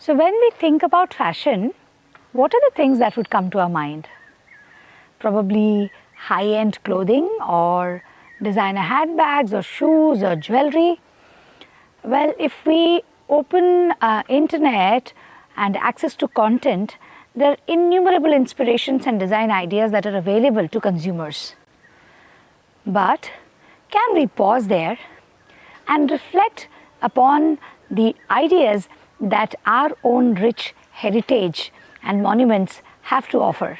So when we think about fashion, what are the things that would come to our mind? Probably high-end clothing or designer handbags or shoes or jewelry. Well, if we open internet and access to content, there are innumerable inspirations and design ideas that are available to consumers. But can we pause there and reflect upon the ideas that our own rich heritage and monuments have to offer?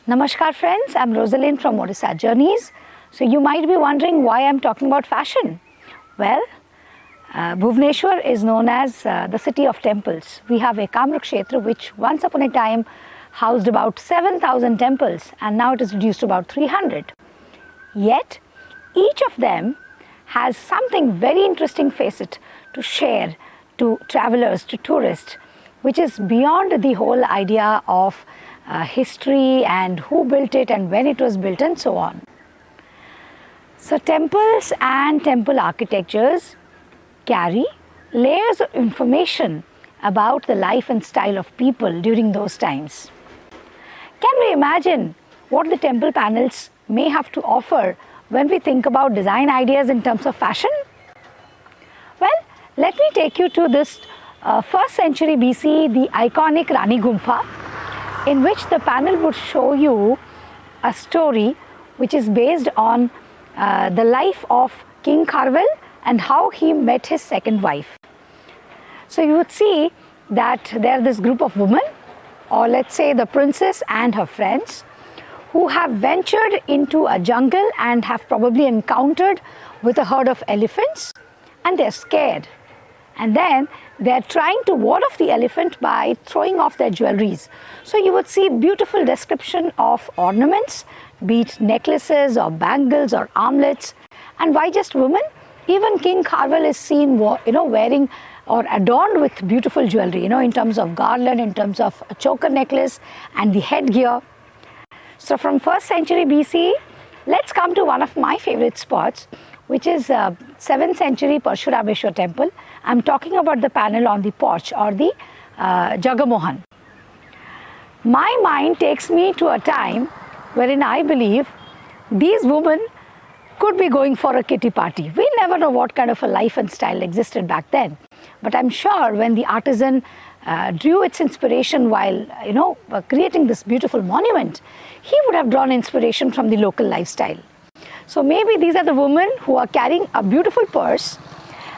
Namaskar friends, I'm Rosalind from Odisha Journeys. So you might be wondering why I'm talking about fashion. Well, Bhubaneswar is known as the city of temples. We have a Kamrukshetra which once upon a time housed about 7,000 temples, and now it is reduced to about 300. Yet each of them has something very interesting facet to share to travelers, to tourists, which is beyond the whole idea of history and who built it and when it was built and so on. So temples and temple architectures carry layers of information about the life and style of people during those times. Can we imagine what the temple panels may have to offer when we think about design ideas in terms of fashion? Well, let me take you to this 1st century BC, the iconic Rani Gumpha, in which the panel would show you a story which is based on the life of King Kharvel and how he met his second wife. So you would see that there are this group of women, or let's say the princess and her friends, who have ventured into a jungle and have probably encountered with a herd of elephants, and they're scared. And then they're trying to ward off the elephant by throwing off their jewelries. So you would see beautiful description of ornaments, be it necklaces or bangles or armlets. And why just women? Even King Kharvel is seen wearing or adorned with beautiful jewelry, in terms of garland, in terms of a choker necklace and the headgear. So from 1st century BC, let's come to one of my favorite spots, which is 7th century Parshurameshwar temple. I'm talking about the panel on the porch, or the Jagamohan. My mind takes me to a time wherein I believe these women could be going for a kitty party. We never know what kind of a life and style existed back then. But I'm sure when the artisan drew its inspiration while creating this beautiful monument, he would have drawn inspiration from the local lifestyle. So maybe these are the women who are carrying a beautiful purse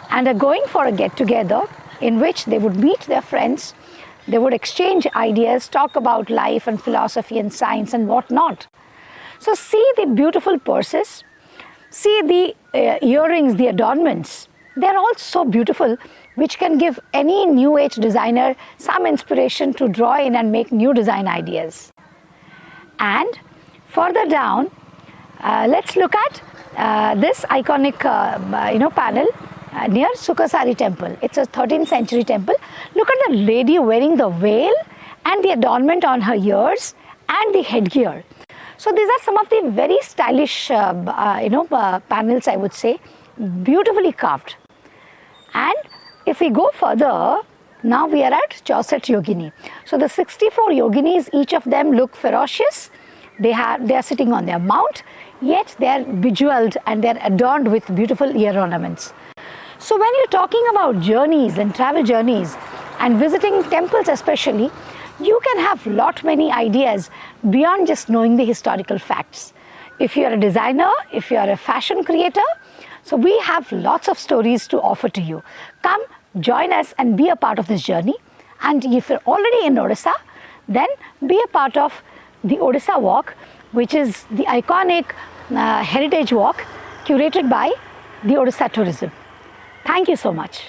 and are going for a get-together in which they would meet their friends, they would exchange ideas, talk about life and philosophy and science and whatnot. So see the beautiful purses, see the earrings, the adornments. They're all so beautiful, which can give any new age designer some inspiration to draw in and make new design ideas. And further down, let's look at this iconic panel near Sukasari temple. It's a 13th century temple. Look at the lady wearing the veil and the adornment on her ears and the headgear. So these are some of the very stylish panels, I would say, beautifully carved. And if we go further, now we are at Chauset Yogini. So the 64 yoginis, each of them look ferocious. They are sitting on their mount, yet they are bejeweled and they are adorned with beautiful ear ornaments. So when you're talking about journeys and travel journeys and visiting temples especially, you can have many ideas beyond just knowing the historical facts. If you're a designer, if you're a fashion creator, so we have lots of stories to offer to you. Come, join us and be a part of this journey. And if you're already in Odisha, then be a part of the Odisha Walk, which is the iconic heritage walk curated by the Odisha Tourism. Thank you so much.